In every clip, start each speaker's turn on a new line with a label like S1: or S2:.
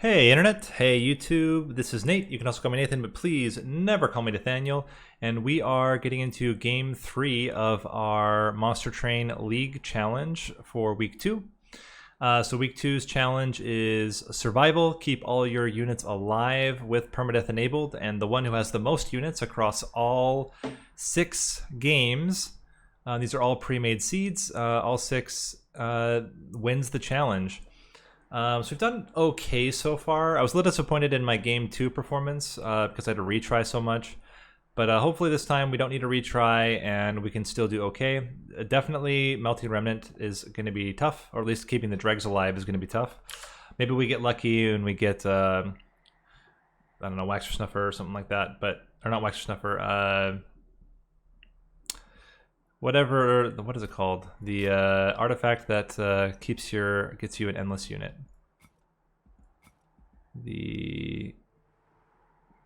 S1: Hey Internet, hey YouTube, this is Nate. You can also call me Nathan, but please never call me Nathaniel. And we are getting into game 3 of our Monster Train League challenge for week 2. So week 2's challenge is survival, keep all your units alive with permadeath enabled, and the one who has the most units across all 6 games, these are all pre-made seeds, all 6 wins the challenge. So we've done okay so far. I was a little disappointed in my game 2 performance because I had to retry so much. But hopefully this time we don't need to retry and we can still do okay. Definitely Melting Remnant is going to be tough, or at least keeping the dregs alive is going to be tough. Maybe we get lucky and we get, I don't know, Waxer Snuffer or something like that. But, or not Waxer Snuffer, whatever, what is it called? The artifact that gets you an endless unit.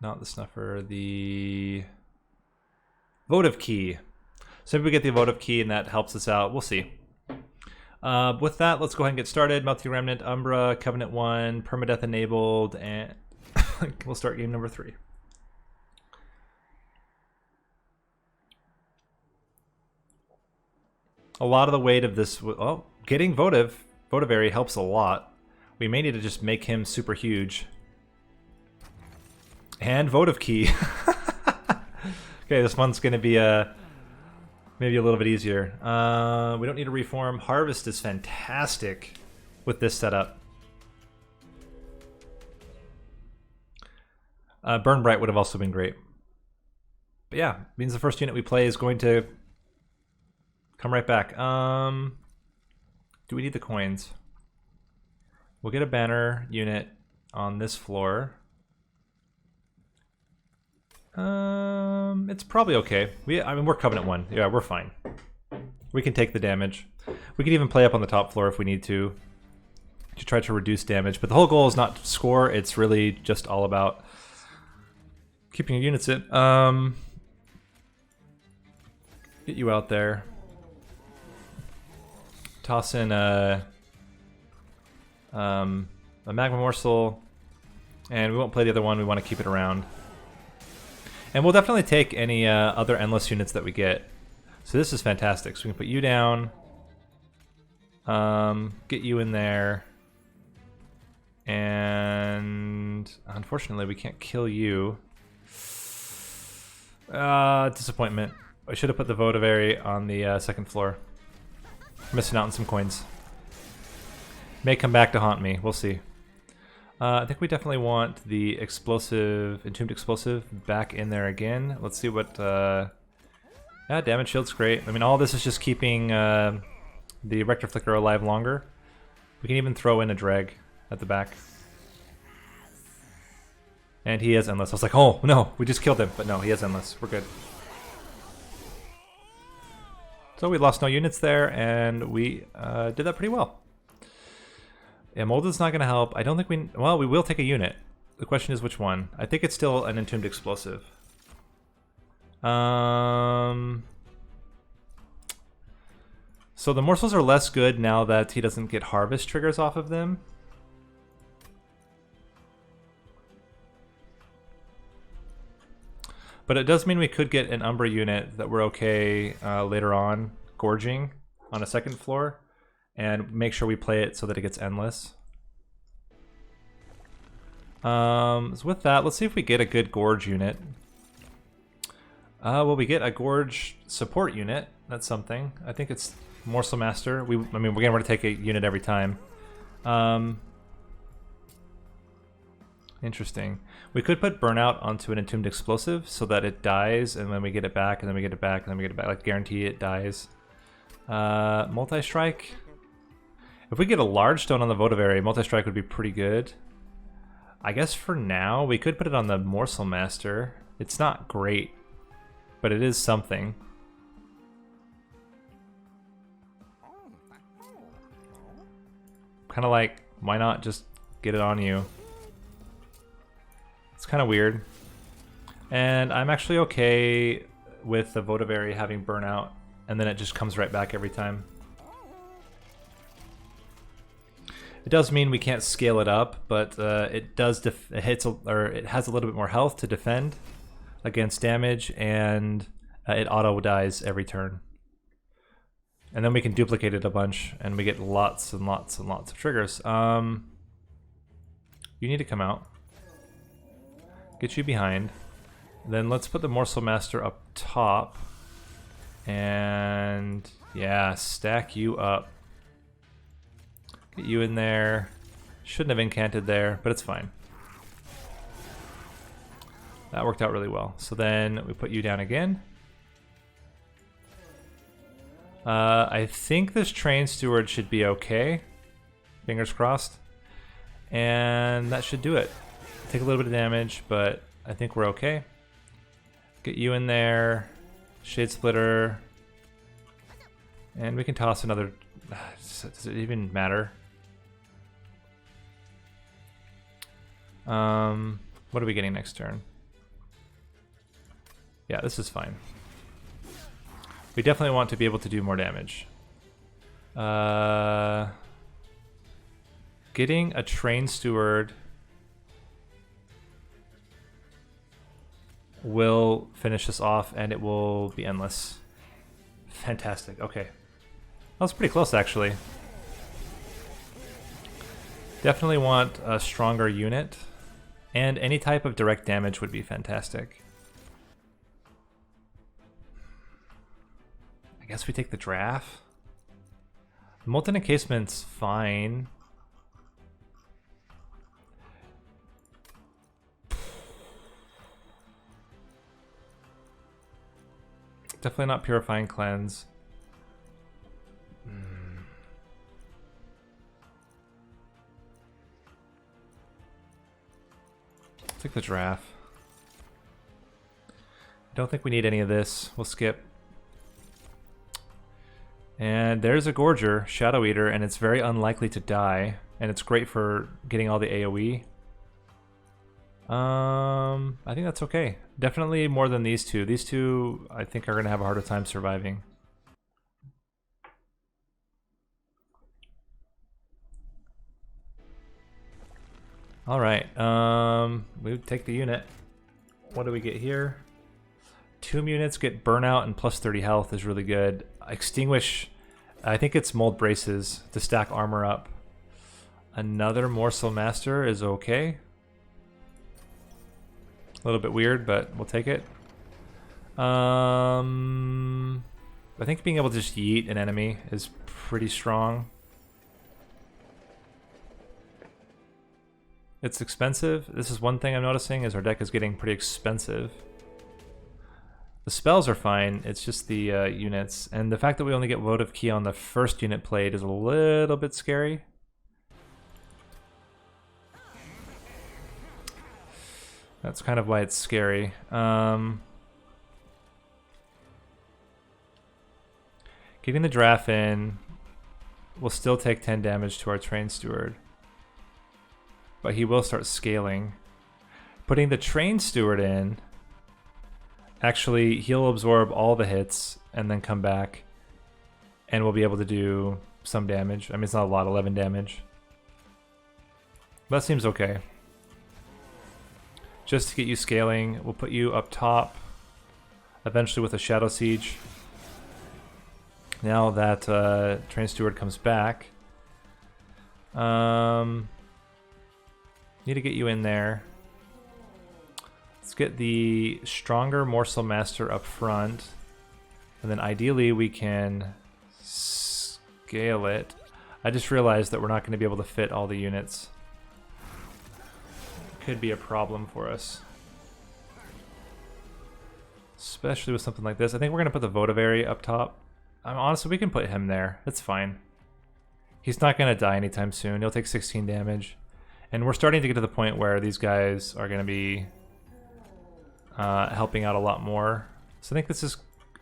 S1: Not the snuffer, the votive key. So maybe we get the votive key and that helps us out. We'll see. With that, let's go ahead and get started. Melting Remnant, Umbra, Covenant 1, Permadeath enabled, and we'll start game number 3. A lot of the weight of this, getting Votivary helps a lot. We may need to just make him super huge. And votive key. Okay, this one's going to be maybe a little bit easier. We don't need to reform. Harvest is fantastic with this setup. Burn Bright would have also been great. But yeah, means the first unit we play is going to come right back. Do we need the coins? We'll get a banner unit on this floor. It's probably okay. I mean, we're Covenant 1. Yeah, we're fine. We can take the damage. We can even play up on the top floor if we need to try to reduce damage. But the whole goal is not to score. It's really just all about keeping your units in. Get you out there. Toss in a magma morsel, and we won't play the other one. We want to keep it around, and we'll definitely take any other endless units that we get. So this is fantastic. So we can put you down, get you in there, and unfortunately we can't kill you. Disappointment. I should have put the Votivary on the second floor. Missing out on some coins. May come back to haunt me. We'll see. I think we definitely want the Entombed Explosive back in there again. Let's see what... yeah, Damage Shield's great. I mean, all this is just keeping the Rector Flicker alive longer. We can even throw in a Dreg at the back. And he has Endless. I was like, oh, no, we just killed him. But no, he has Endless. We're good. So we lost no units there, and we did that pretty well. Yeah, Molded's not going to help. I don't think we... Well, we will take a unit. The question is which one. I think it's still an Entombed Explosive. So the morsels are less good now that he doesn't get harvest triggers off of them. But it does mean we could get an Umbra unit that we're okay later on, gorging on a second floor, and make sure we play it so that it gets endless. So with that, let's see if we get a good gorge unit. Well, we get a gorge support unit. That's something. I think it's Morsel Master. I mean, we're going to take a unit every time. Interesting. We could put Burnout onto an Entombed Explosive so that it dies, and then we get it back, and then we get it back, and then we get it back. Like, guarantee it dies. Multi-Strike. If we get a large stone on the Votivary, Multi-Strike would be pretty good. I guess for now, we could put it on the Morsel Master. It's not great, but it is something. Kind of like, why not just get it on you? It's kind of weird. And I'm actually okay with the Votivary having Burnout, and then it just comes right back every time. It does mean we can't scale it up, but it does it hits or it has a little bit more health to defend against damage, and it auto dies every turn. And then we can duplicate it a bunch, and we get lots and lots and lots of triggers. You need to come out. Get you behind. Then let's put the Morsel Master up top. And yeah, stack you up. Get you in there. Shouldn't have incanted there, but it's fine. That worked out really well. So then we put you down again. I think this Train Steward should be okay. Fingers crossed. And that should do it. Take a little bit of damage, but I think we're okay. Get you in there. Shade Splitter. And we can toss another... Does it even matter? What are we getting next turn? Yeah, this is fine. We definitely want to be able to do more damage. Getting a Train Steward will finish this off, and it will be endless. Fantastic. Okay. That was pretty close, actually. Definitely want a stronger unit, and any type of direct damage would be fantastic. I guess we take the draft. Molten Encasement's fine. Definitely not Purifying Cleanse. Take the draft. Don't think we need any of this. We'll skip. And there's a Gorger, Shadow Eater, and it's very unlikely to die. And it's great for getting all the AoE. I think that's okay. Definitely more than these two. These two, I think, are going to have a harder time surviving. Alright, we take the unit. What do we get here? Tomb units get burnout and plus 30 health is really good. Extinguish, I think it's Mold Braces to stack armor up. Another Morsel Master is okay. A little bit weird, but we'll take it. I think being able to just yeet an enemy is pretty strong. It's expensive. This is one thing I'm noticing, is our deck is getting pretty expensive. The spells are fine, it's just the units. And the fact that we only get Votive Key on the first unit played is a little bit scary. That's kind of why it's scary. Getting the draft in will still take 10 damage to our Train Steward. But he will start scaling. Putting the Train Steward in, actually, he'll absorb all the hits and then come back, and we'll be able to do some damage. I mean, it's not a lot, 11 damage. That seems okay. Just to get you scaling, we'll put you up top, eventually with a Shadow Siege. Now that Train Steward comes back, need to get you in there. Let's get the stronger Morsel Master up front, and then ideally we can scale it. I just realized that we're not going to be able to fit all the units. Could be a problem for us, especially with something like this. I think we're going to put the Votivary up top. Honestly, we can put him there. It's fine. He's not going to die anytime soon. He'll take 16 damage. And we're starting to get to the point where these guys are going to be helping out a lot more. So I think this is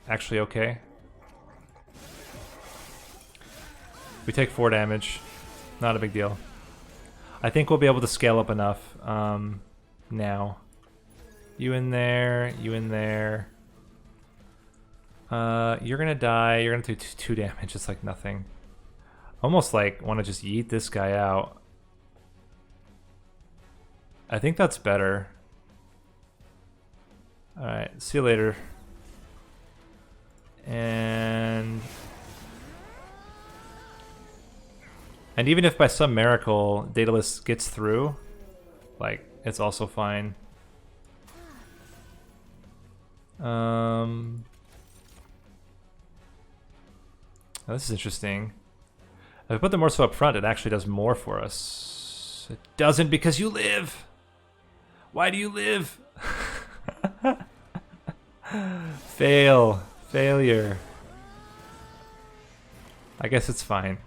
S1: actually okay. We take 4 damage. Not a big deal. I think we'll be able to scale up enough now. You in there, you in there. You're going to die. You're going to do 2 damage. It's like nothing. Almost like want to just yeet this guy out. I think that's better. Alright, see you later. And even if by some miracle Daedalus gets through, like, it's also fine. This is interesting. If I put the morsel up front, it actually does more for us. It doesn't because you live! Why do you live? Fail. Failure. I guess it's fine.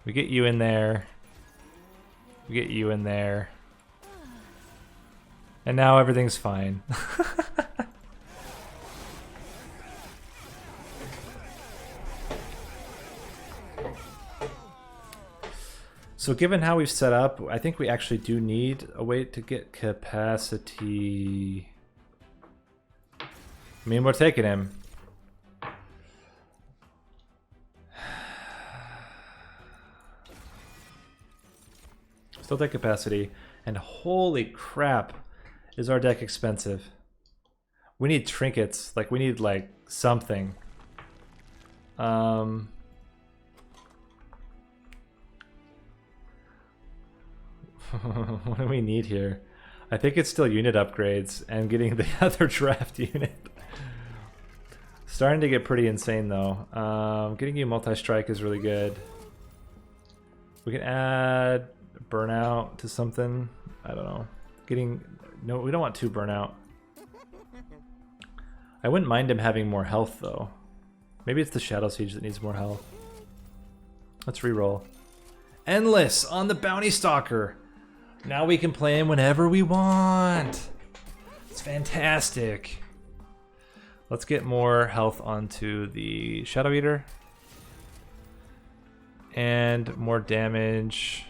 S1: We get you in there. We get you in there. And now everything's fine. So given how we've set up, I think we actually do need a way to get capacity. I mean, we're taking him. Still take capacity. And holy crap, is our deck expensive. We need trinkets. Like, we need, like, something. What do we need here? I think it's still unit upgrades and getting the other draft unit. Starting to get pretty insane though. Getting you multi-strike is really good. We can add burnout to something. I don't know. No, we don't want 2 burnout. I wouldn't mind him having more health though. Maybe it's the Shadow Siege that needs more health. Let's reroll. Endless on the Bounty Stalker. Now we can play him whenever we want. It's fantastic. Let's get more health onto the Shadow Eater. And more damage.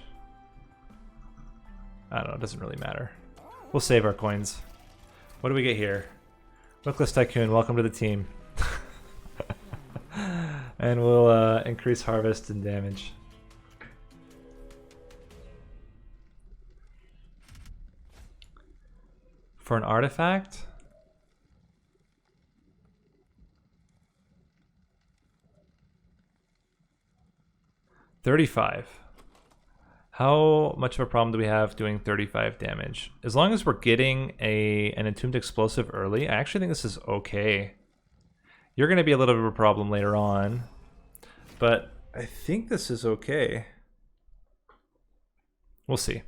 S1: I don't know, it doesn't really matter. We'll save our coins. What do we get here? Bookless Tycoon, welcome to the team. And we'll increase harvest and damage. For an artifact? $35. How much of a problem do we have doing 35 damage? As long as we're getting an Entombed Explosive early, I actually think this is okay. You're going to be a little bit of a problem later on, but I think this is okay. We'll see.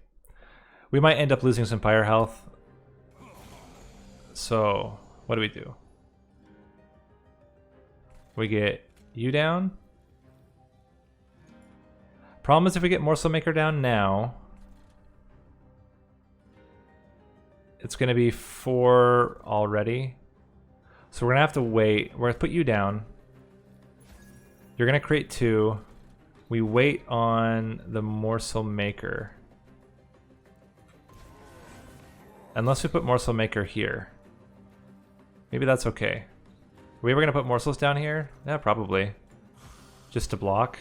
S1: We might end up losing some fire health. So, what do? We get you down. Problem is if we get Morsel Maker down now, it's going to be 4 already. So we're going to have to wait. We're going to put you down. You're going to create 2. We wait on the Morsel Maker. Unless we put Morsel Maker here. Maybe that's okay. Are we ever going to put morsels down here? Yeah, probably. Just to block.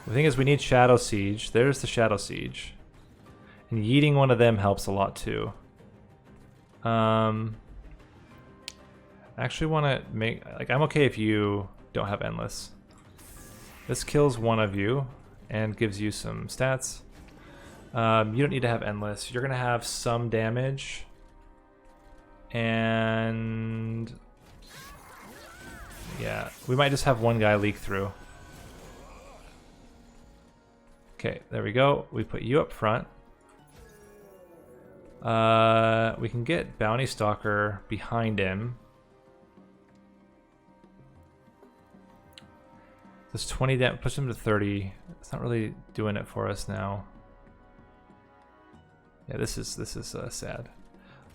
S1: The thing is, we need Shadow Siege. There's the Shadow Siege. And yeeting one of them helps a lot too. I actually want to make... Like, I'm okay if you don't have Endless. This kills one of you and gives you some stats. You don't need to have Endless. You're going to have some damage. And... yeah, we might just have one guy leak through. Okay, there we go. We put you up front. We can get Bounty Stalker behind him. This 20 damage, push him to 30. It's not really doing it for us now. Yeah, this is sad.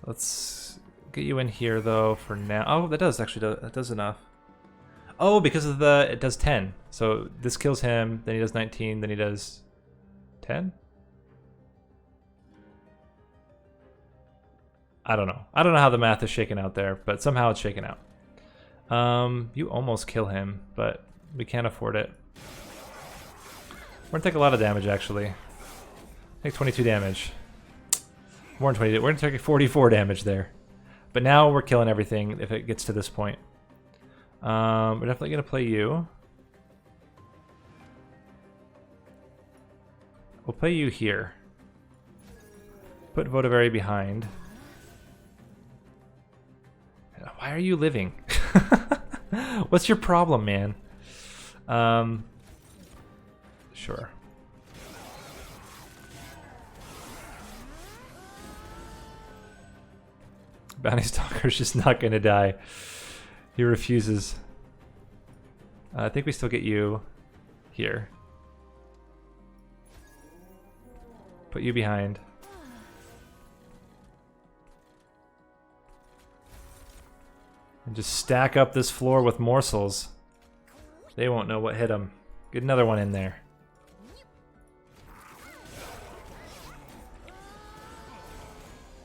S1: Let's get you in here though for now. Oh, that does enough. Oh, because of it does 10. So this kills him, then he does 19, then he does 10? I don't know. I don't know how the math is shaken out there, but somehow it's shaken out. You almost kill him, but We can't afford it. We're gonna take a lot of damage, actually. Take 22 damage. More than 22. We're gonna take 44 damage there. But now we're killing everything if it gets to this point. We're definitely gonna play you. We'll play you here. Put Votivary behind. Why are you living? What's your problem, man? Sure. Bounty Stalker's just not gonna die. He refuses. I think we still get you here. Put you behind. And just stack up this floor with morsels. They won't know what hit them. Get another one in there.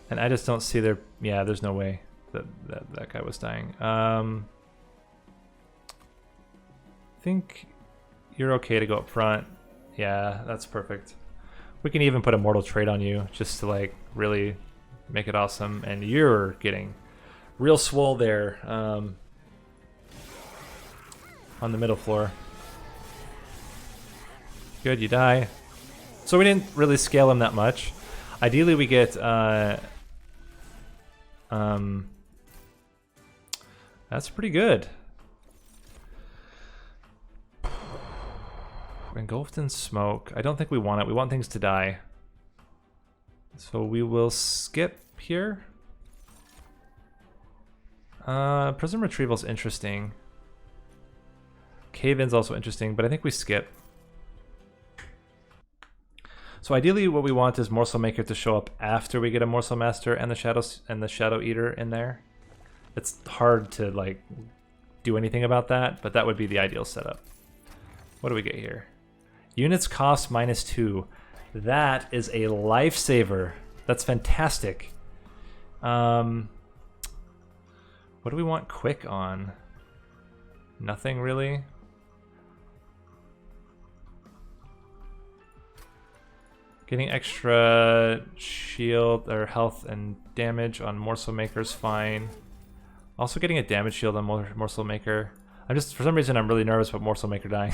S1: And I just don't see their... Yeah, there's no way that guy was dying. I think you're okay to go up front. Yeah, that's perfect. We can even put a mortal trait on you just to like really make it awesome. And you're getting real swole there on the middle floor. Good, you die. So we didn't really scale him that much. Ideally we get that's pretty good. Engulfed in smoke. I don't think we want it. We want things to die. So we will skip here. Prison Retrieval's interesting. Cave-in's also interesting, but I think we skip. So ideally what we want is Morsel Maker to show up after we get a Morsel Master and the Shadow Eater in there. It's hard to like do anything about that, but that would be the ideal setup. What do we get here? Units cost -2. That is a lifesaver. That's fantastic. What do we want quick on? Nothing really. Getting extra shield or health and damage on Morsel Maker's fine. Also getting a damage shield on Morsel Maker. I'm just, for some reason, I'm really nervous about Morsel Maker dying.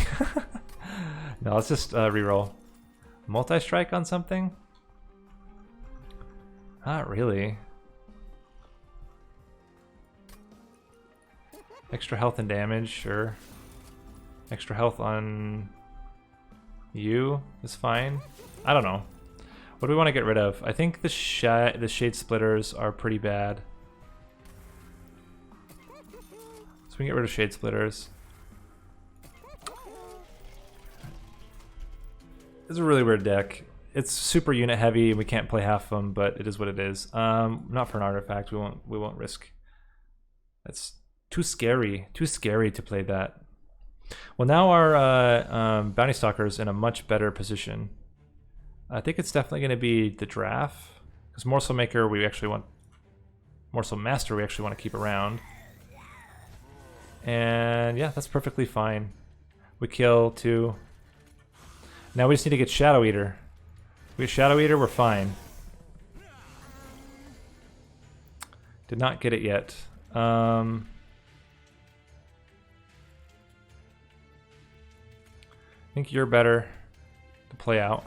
S1: No, let's just reroll. Multi-strike on something? Not really. Extra health and damage, sure. Extra health on you is fine. I don't know. What do we want to get rid of? I think the Shade Splitters are pretty bad. So we can get rid of Shade Splitters. It's a really weird deck. It's super unit heavy and we can't play half of them, but it is what it is. Not for an artifact. We won't risk. That's too scary. Too scary to play that. Well, now our Bounty Stalker's in a much better position. I think it's definitely going to be the draft, because Morsel Maker we actually want, Morsel Master we actually want to keep around. And yeah, that's perfectly fine. We kill 2. Now we just need to get Shadow Eater. We get Shadow Eater, we're fine. Did not get it yet. I think you're better to play out,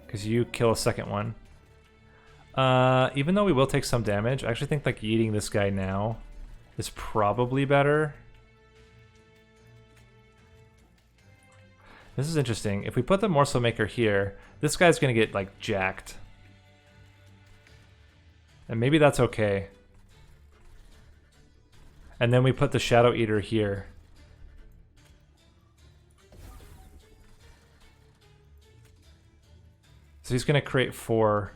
S1: because you kill a second one. Even though we will take some damage, I actually think like eating this guy now is probably better. This is interesting. If we put the Morsel Maker here, this guy's gonna get like jacked. And maybe that's okay. And then we put the Shadow Eater here. So he's gonna create 4.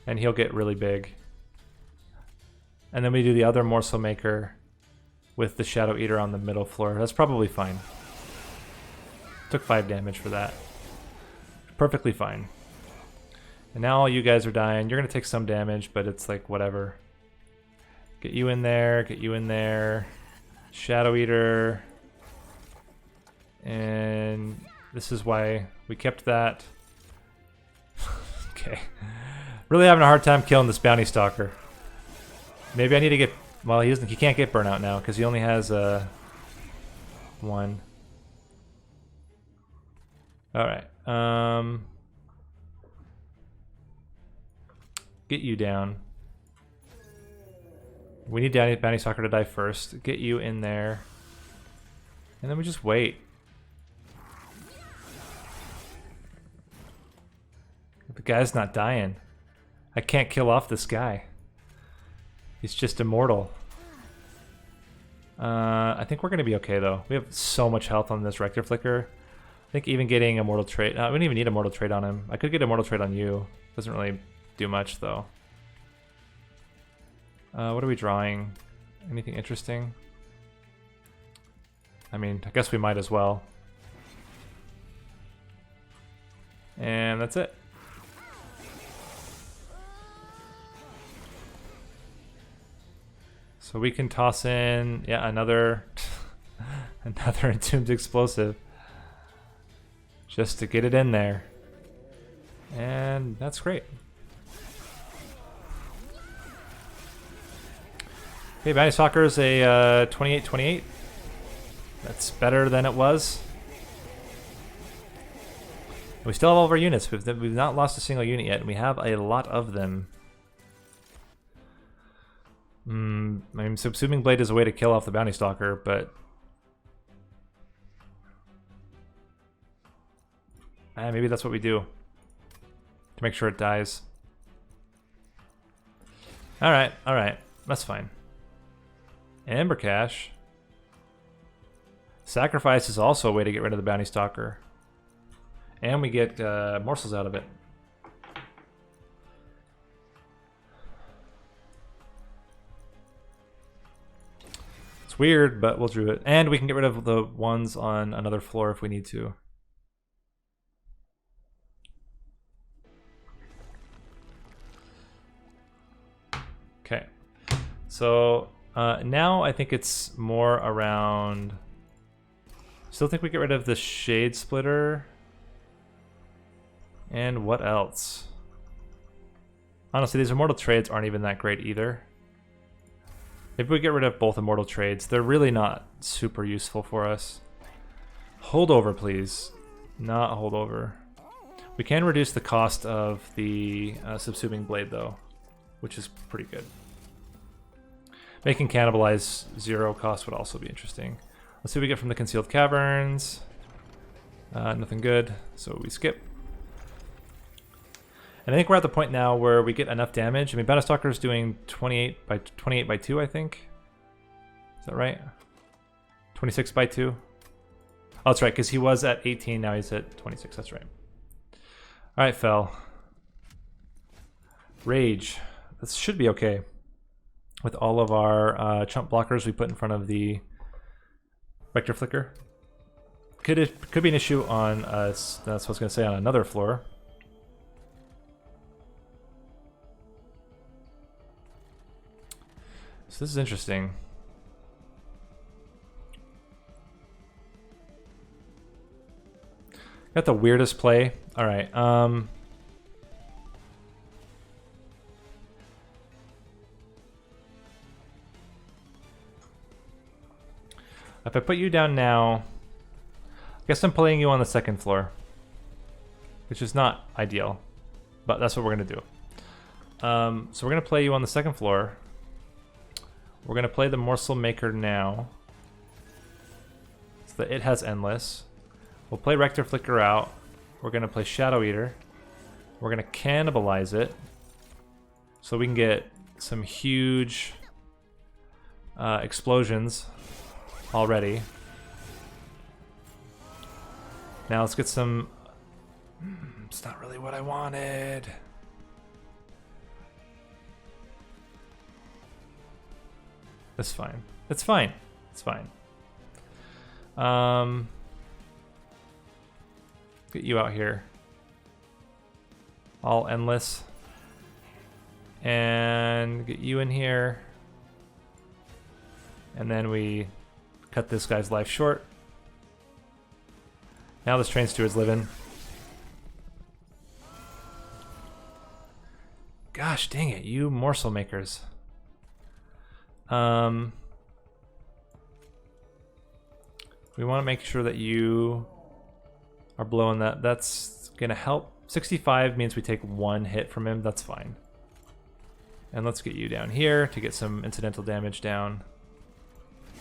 S1: And he'll get really big. And then we do the other Morsel Maker with the Shadow Eater on the middle floor. That's probably fine. Took 5 damage for that. Perfectly fine. And now all you guys are dying. You're gonna take some damage, but it's like whatever. Get you in there, get you in there. Shadow Eater. And this is why we kept that. Okay. Really having a hard time killing this bounty stalker. Maybe I need to get... Well, he can't get burnout now because he only has one. Alright. Get you down. We need bounty stalker to die first. Get you in there. And then we just wait. The guy's not dying. I can't kill off this guy. He's just immortal. I think we're going to be okay, though. We have so much health on this Rector Flicker. I think even getting a mortal trait... we don't even need a mortal trait on him. I could get a mortal trait on you. Doesn't really do much, though. What are we drawing? Anything interesting? I mean, I guess we might as well. And that's it. So we can toss in, yeah, another another entombed explosive. Just to get it in there. And that's great. Okay, Bounty Stalker's a 28-28. That's better than it was. We still have all of our units. We've not lost a single unit yet, and we have a lot of them. I mean, Subsuming Blade is a way to kill off the Bounty Stalker, but... maybe that's what we do. To make sure it dies. Alright, alright. That's fine. Ember Cache. Sacrifice is also a way to get rid of the Bounty Stalker. And we get morsels out of it. It's weird, but we'll do it. And we can get rid of the ones on another floor if we need to. Okay. So now I think it's more around... Still think we get rid of the Shade Splitter. And what else? Honestly, these immortal trades aren't even that great either. Maybe we get rid of both immortal trades. They're really not super useful for us. Holdover, please. Not holdover. We can reduce the cost of the Subsuming Blade, though, which is pretty good. Making cannibalize 0 cost would also be interesting. Let's see what we get from the Concealed Caverns. Nothing good, so we skip. And I think we're at the point now where we get enough damage. I mean, Battlestalker is doing 28 by 2, I think. Is that right? 26 by 2? Oh, that's right, because he was at 18, now he's at 26, that's right. Alright, Fel. Rage. This should be okay. With all of our chump blockers we put in front of the Rector Flicker. Could be an issue on, that's what I was going to say, on another floor. So this is interesting. Got the weirdest play. All right. If I put you down now, I guess I'm playing you on the second floor, which is not ideal, but that's what we're gonna do. So we're gonna play you on the second floor. We're gonna play the Morsel Maker now, so that it has Endless. We'll play Rector Flicker out. We're gonna play Shadow Eater. We're gonna cannibalize it, so we can get some huge explosions already. Now let's get some... It's not really what I wanted. It's fine. It's fine. It's fine. Get you out here. All Endless. And get you in here. And then we cut this guy's life short. Now this train steward's living. Gosh dang it, you morsel makers. We want to make sure that you are blowing that. That's gonna help. 65 means we take 1 hit from him. That's fine. And let's get you down here to get some incidental damage down.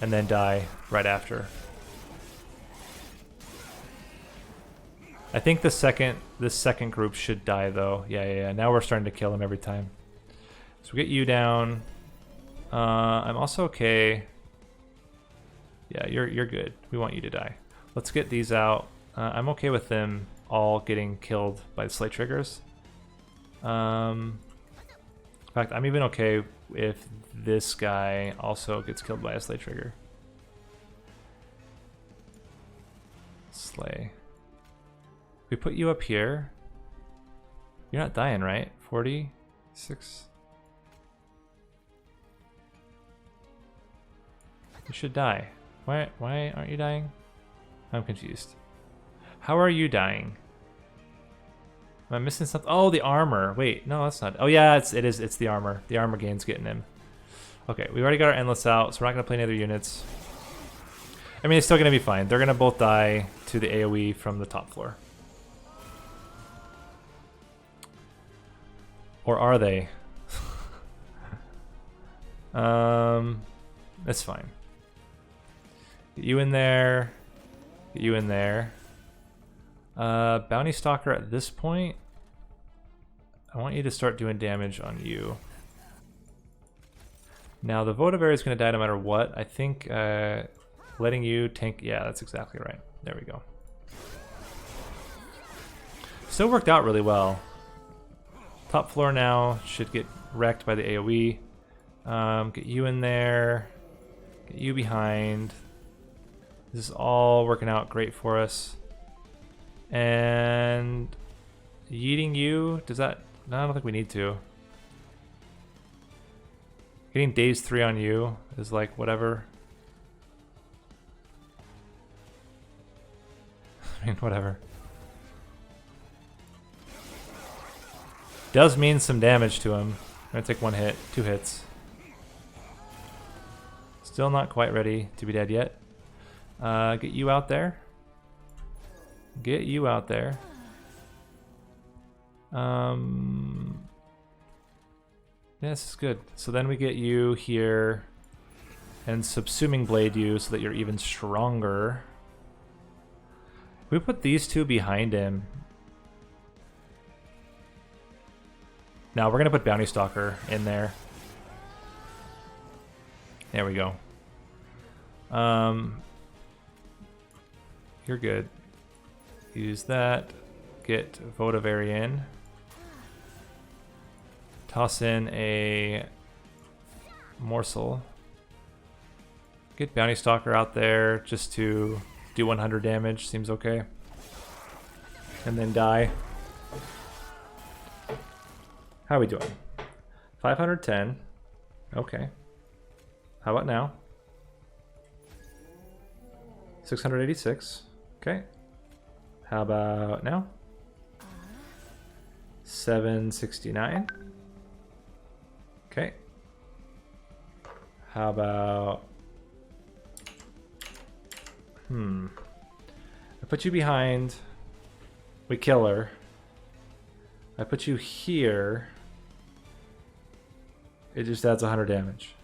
S1: And then die right after. I think this second group should die though. Yeah. Now we're starting to kill him every time. So we get you down. I'm also okay. Yeah, you're good. We want you to die. Let's get these out. I'm okay with them all getting killed by the slate triggers. In fact, I'm even okay if this guy also gets killed by a slay trigger. Slay. We put you up here. You're not dying, right? 46. You should die. Why aren't you dying? I'm confused. How are you dying? Am I missing something? Oh, the armor. Wait, no, that's not. Oh yeah, it's the armor. The armor gain's getting him. Okay, we already got our endless out, so we're not gonna play any other units. I mean, it's still gonna be fine. They're gonna both die to the AoE from the top floor. Or are they? That's fine. Get you in there. Get you in there. Bounty Stalker at this point, I want you to start doing damage on you. Now the Votavary is going to die no matter what. I think letting you tank, yeah, that's exactly right. There we go. Still worked out really well. Top floor now should get wrecked by the AoE. Get you in there. Get you behind. This is all working out great for us. And yeeting you, does that, no, I don't think we need to. Getting days 3 on you is like whatever. I mean, whatever. Does mean some damage to him. I'm gonna take 1 hit, 2 hits. Still not quite ready to be dead yet. Get you out there. Get you out there. Yeah, this is good. So then we get you here and subsuming blade you so that you're even stronger. We put these two behind him. Now we're gonna put Bounty Stalker in there. There we go. You're good. Use that. Get Votavary in. Toss in a morsel. Get Bounty Stalker out there just to do 100 damage. Seems okay. And then die. How are we doing? 510. Okay. How about now? 686. Okay. How about now? 769. Okay. How about... I put you behind. We kill her. I put you here. It just adds 100 damage.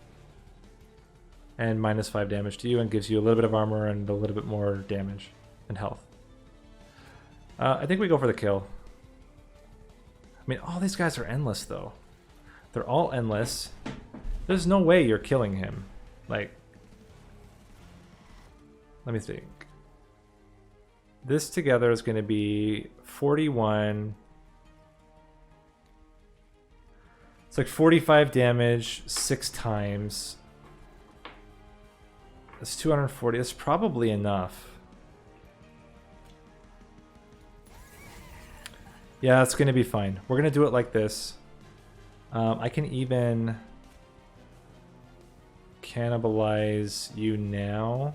S1: And -5 damage to you and gives you a little bit of armor and a little bit more damage and health. I think we go for the kill. I mean, all these guys are endless, though. They're all endless. There's no way you're killing him. Like, let me think. This together is going to be 41. It's like 45 damage 6 times. That's 240. That's probably enough. Yeah, it's going to be fine. We're going to do it like this. I can even cannibalize you now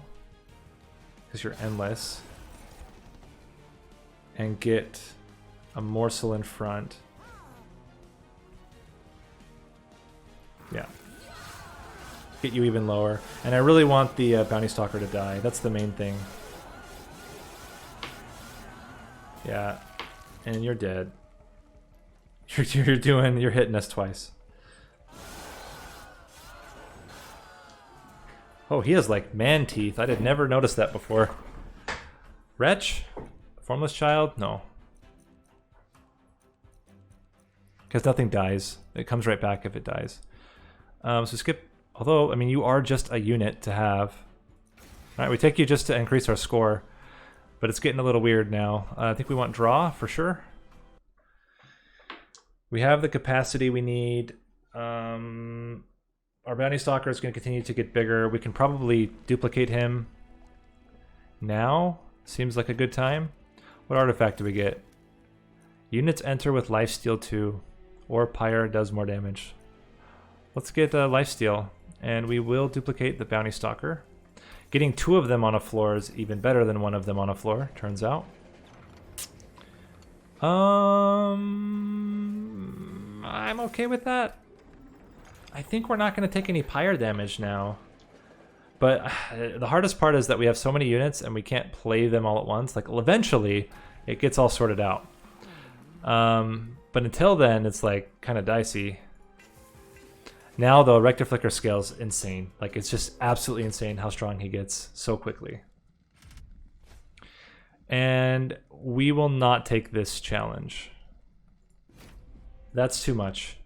S1: because you're endless. and get a morsel in front. Yeah. Get you even lower. And I really want the Bounty Stalker to die. That's the main thing. Yeah. And you're dead. You're hitting us twice. Oh, he has like man teeth. I did never notice that before. Wretch? Formless child? No. Because nothing dies. It comes right back if it dies. So skip. Although, I mean, you are just a unit to have. Alright, we take you just to increase our score. But it's getting a little weird now. I think we want draw for sure. We have the capacity we need. Our Bounty Stalker is going to continue to get bigger. We can probably duplicate him now. Seems like a good time. What artifact do we get? Units enter with lifesteal 2, or Pyre does more damage. Let's get lifesteal, and we will duplicate the Bounty Stalker. Getting 2 of them on a floor is even better than 1 of them on a floor, turns out. I'm okay with that. I think we're not going to take any Pyre damage now. But the hardest part is that we have so many units and we can't play them all at once. Like, eventually, it gets all sorted out. But until then, it's like kind of dicey. Now, though, Rector Flicker scale's insane. Like, it's just absolutely insane how strong he gets so quickly. And we will not take this challenge. That's too much.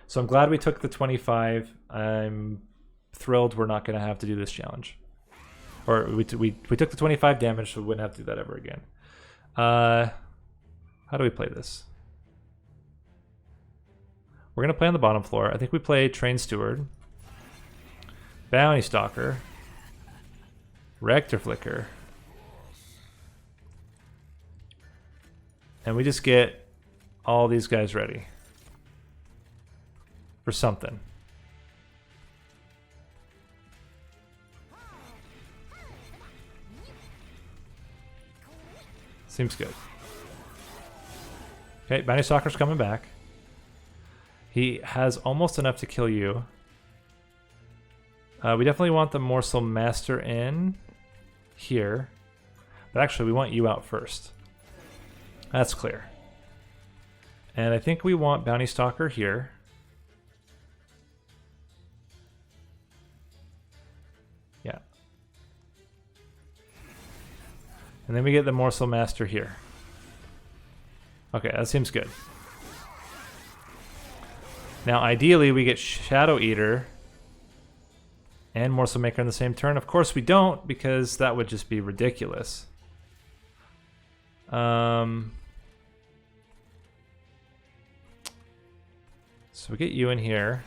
S1: So I'm glad we took the 25. I'm thrilled we're not going to have to do this challenge. Or we took the 25 damage, so we wouldn't have to do that ever again. How do we play this? We're going to play on the bottom floor. I think we play Train Steward, Bounty Stalker, Rector Flicker. And we just get all these guys ready for something. Seems good. Okay, Bounty Stalker's coming back. He has almost enough to kill you. We definitely want the Morsel Master in here. But actually, we want you out first. That's clear. And I think we want Bounty Stalker here. Yeah. And then we get the Morsel Master here. Okay, that seems good. Now, ideally, we get Shadow Eater and Morsel Maker in the same turn. Of course, we don't, because that would just be ridiculous. So we get you in here.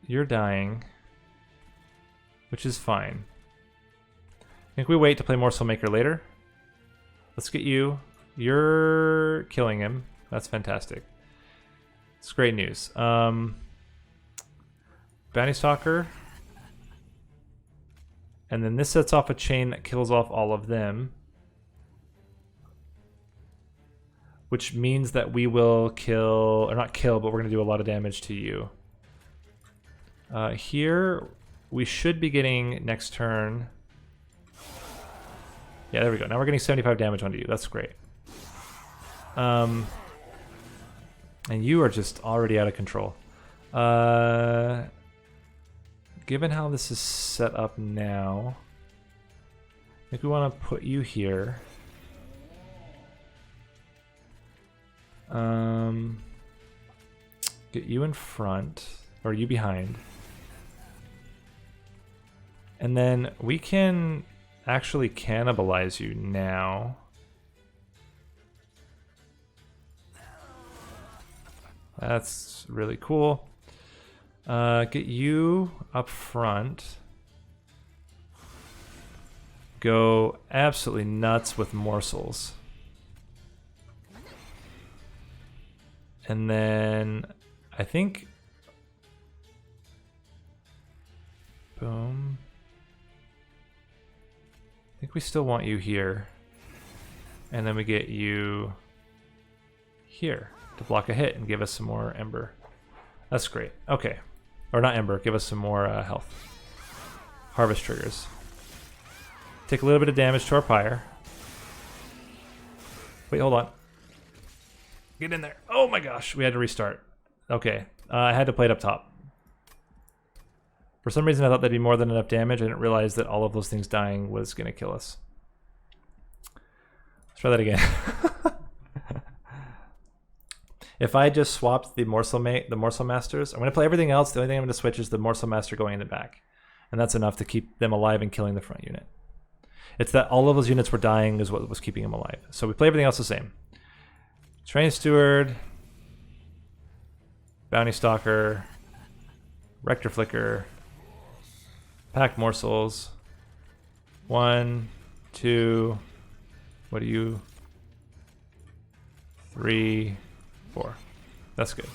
S1: You're dying, which is fine. I think we wait to play Morsel Maker later. Let's get you. You're killing him. That's fantastic. It's great news. Bounty Stalker. And then this sets off a chain that kills off all of them. Which means that we will kill, or not kill, but we're going to do a lot of damage to you. Here, we should be getting next turn. Yeah, there we go. Now we're getting 75 damage onto you. That's great. And you are just already out of control. Given how this is set up now, I think we want to put you here. Get you in front, or you behind. And then we can actually cannibalize you now. That's really cool. Get you up front. Go absolutely nuts with morsels. And then I think, boom. think we still want you here. And then we get you here to block a hit and give us some more Ember. That's great. Okay. Or not Ember, give us some more health. Harvest triggers. Take a little bit of damage to our pyre. Wait, hold on. Get in there. Oh my gosh, we had to restart. Okay, I had to play it up top. For some reason I thought that'd be more than enough damage. I didn't realize that all of those things dying was going to kill us. Let's try that again. If I just swapped the Morsel Masters, I'm going to play everything else. The only thing I'm going to switch is the Morsel Master going in the back. And that's enough to keep them alive and killing the front unit. It's that all of those units were dying is what was keeping them alive. So we play everything else the same. Train Steward, Bounty Stalker, Rector Flicker, Pack Morsels. 1, 2, what are you? 3, 4. That's good.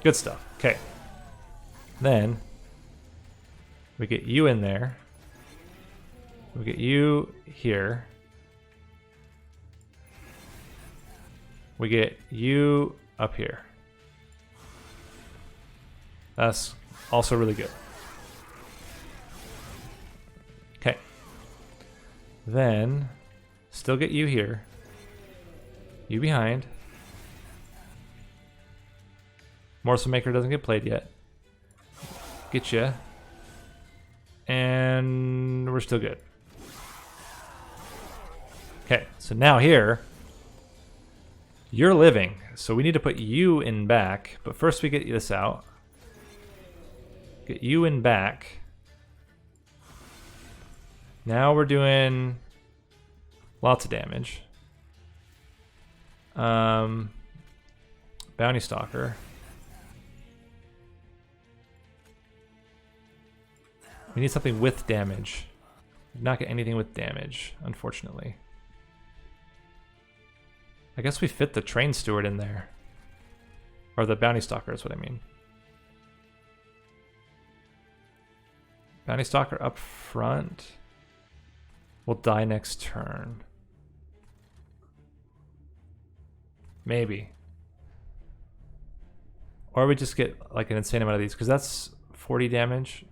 S1: Good stuff. Okay. Then we get you in there. We get you here. We get you up here. That's also really good. Okay. Then still get you here. You behind. Morsel Maker doesn't get played yet. Get ya. And we're still good. Okay, so now here, you're living. So we need to put you in back, but first we get this out. Get you in back. Now we're doing lots of damage. Bounty Stalker. We need something with damage. Did not get anything with damage, unfortunately. I guess we fit the Train Steward in there. Or the Bounty Stalker is what I mean. Bounty Stalker up front. Will die next turn. Maybe. Or we just get like an insane amount of these, because that's 40 damage.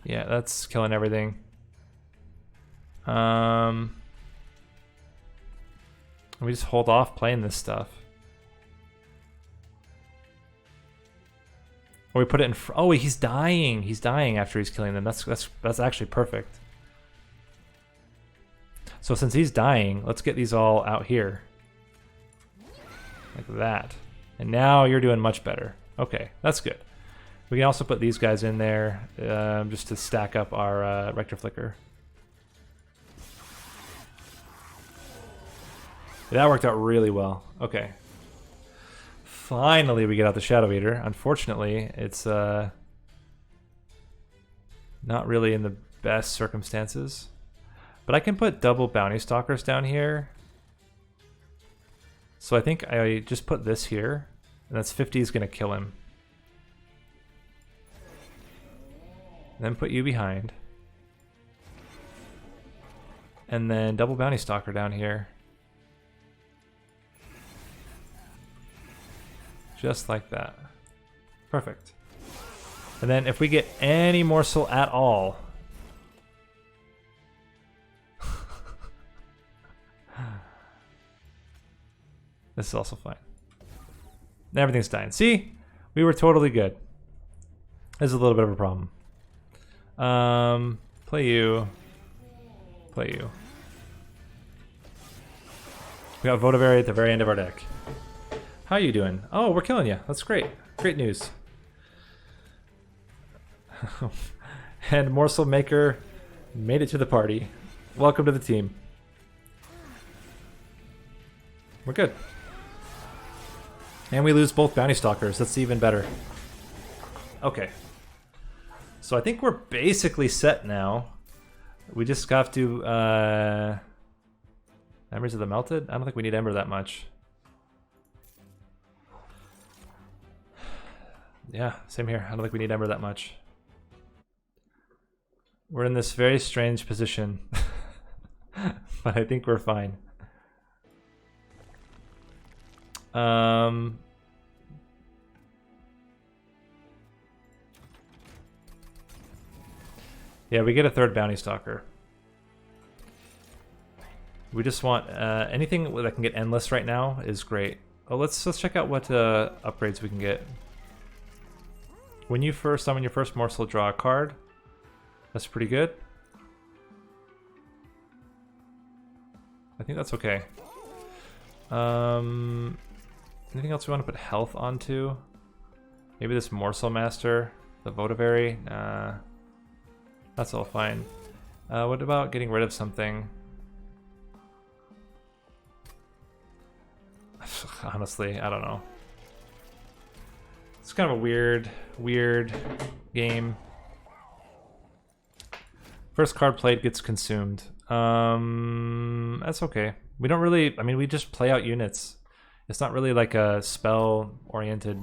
S1: Yeah, that's killing everything. We just hold off playing this stuff. Or we put it in. Oh, he's dying. He's dying after he's killing them. That's actually perfect. So since he's dying, let's get these all out here, like that. And now you're doing much better. Okay, that's good. We can also put these guys in there just to stack up our Rector Flicker. That worked out really well. Okay. Finally we get out the Shadow Eater. Unfortunately, it's not really in the best circumstances. But I can put double Bounty Stalkers down here. So I think I just put this here. And that's 50 is going to kill him. Then put you behind. And then double Bounty Stalker down here. Just like that. Perfect. And then if we get any morsel at all. This is also fine. Everything's dying. See? We were totally good. This is a little bit of a problem. Play you. Play you. We got Votavary at the very end of our deck. How are you doing? Oh, we're killing you. That's great. Great news. And Morsel Maker made it to the party. Welcome to the team. We're good. And we lose both Bounty Stalkers. That's even better. Okay. So I think we're basically set now. We just have to... Embers of the Melted? I don't think we need Ember that much. Yeah, same here. I don't think we need Ember that much. We're in this very strange position. But I think we're fine. Yeah, we get a third bounty stalker. We just want anything that can get endless right now is great. Oh, let's check out what upgrades we can get. When you first summon your first morsel, draw a card. That's pretty good. I think that's okay. Anything else we want to put health onto? Maybe this Morsel Master, the Votivary? Nah, that's all fine. What about getting rid of something? Honestly, I don't know. It's kind of a weird game. First card played gets consumed. That's okay. We don't really, I mean, we just play out units. It's not really like a spell-oriented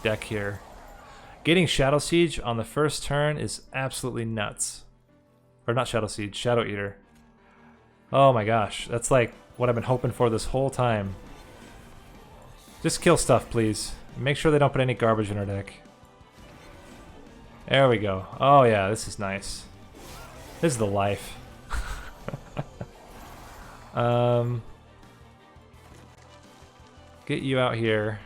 S1: deck here. Getting Shadow Siege on the first turn is absolutely nuts. Or not Shadow Siege, Shadow Eater. Oh my gosh, that's like what I've been hoping for this whole time. Just kill stuff, please. Make sure they don't put any garbage in our deck. There we go. Oh yeah, this is nice. This is the life. Get you out here.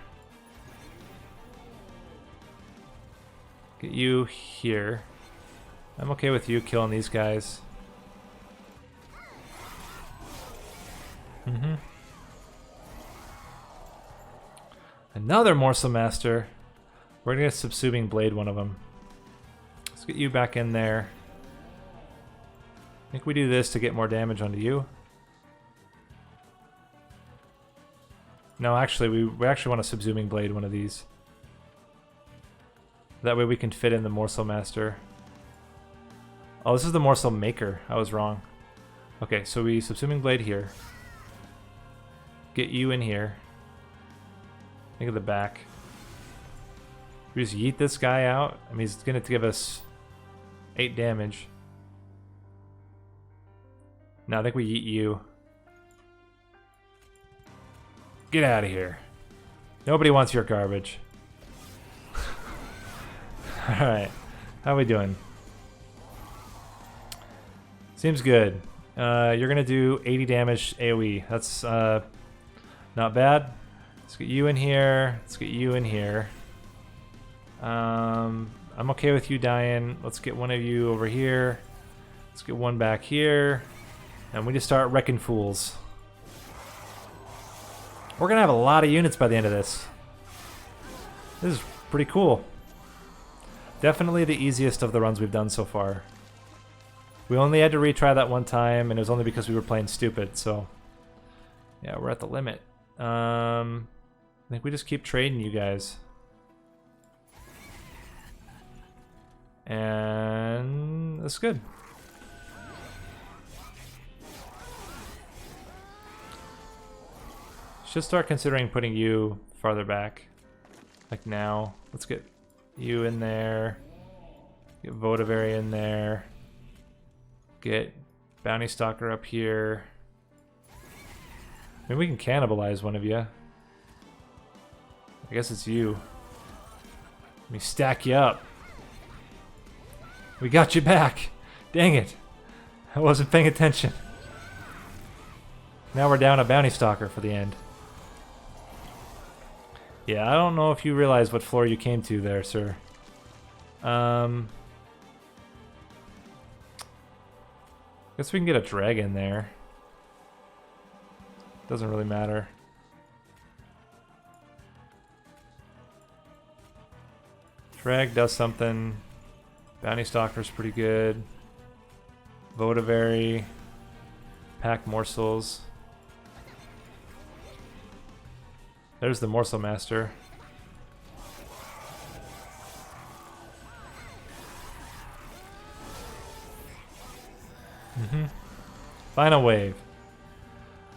S1: Get you here. I'm okay with you killing these guys. Another Morsel Master. We're gonna Subsuming Blade one of them. Let's get you back in there. I think we do this to get more damage onto you. No, actually, we actually want a Subsuming Blade one of these. That way we can fit in the Morsel Master. Oh, this is the Morsel Maker. I was wrong. Okay, so we Subsuming Blade here. Get you in here. Think of the back. We just yeet this guy out. I mean, he's going to give us 8 damage. No, I think we yeet you. Get out of here. Nobody wants your garbage. Alright. How we doing? Seems good. You're going to do 80 damage AoE. That's not bad. Let's get you in here. Let's get you in here. I'm okay with you dying. Let's get one of you over here. Let's get one back here. And we just start wrecking fools. We're going to have a lot of units by the end of this. This is pretty cool. Definitely the easiest of the runs we've done so far. We only had to retry that one time, and it was only because we were playing stupid, so... Yeah, we're at the limit. I think we just keep trading you guys. And... that's good. Should start considering putting you farther back. Like now. Let's get you in there. Get Votivary in there. Get Bounty Stalker up here. Maybe we can cannibalize one of you. I guess it's you. Let me stack you up. We got you back. Dang it. I wasn't paying attention. Now we're down a Bounty Stalker for the end. Yeah, I don't know if you realize what floor you came to there, sir. Guess we can get a dragon there. Doesn't really matter. Drag does something. Bounty Stalker's pretty good. Votivary. Pack morsels. There's the Morsel Master. Final wave.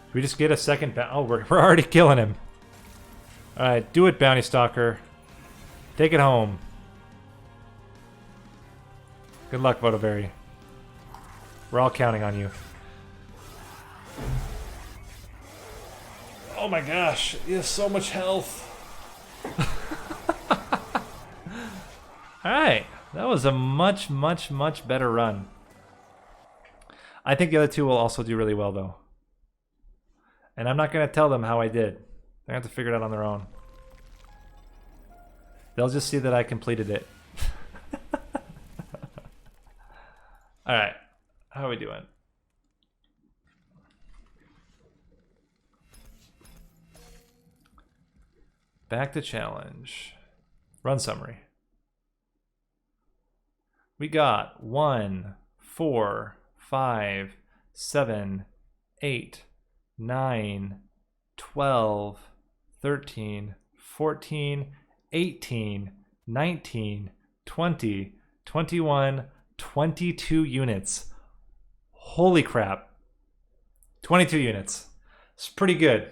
S1: Should we just get a second oh, we're already killing him. Alright, do it, Bounty Stalker. Take it home. Good luck, Votoberry. We're all counting on you. Oh my gosh, he has so much health. Alright, that was a much, much, much better run. I think the other two will also do really well though. And I'm not going to tell them how I did. They have to figure it out on their own. They'll just see that I completed it. Alright, how are we doing? Back to challenge. Run summary. We got 1, 4, 5, 7, 8, 9, 12, 13, 14, 18, 19, 20, 21, 22 units. Holy crap. 22 units. It's pretty good.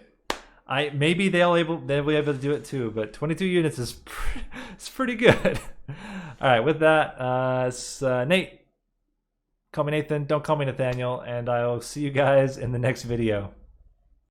S1: Maybe they'll be able to do it too, but 22 units is it's pretty good. All right, with that, it's Nate. Call me Nathan, don't call me Nathaniel, and I'll see you guys in the next video.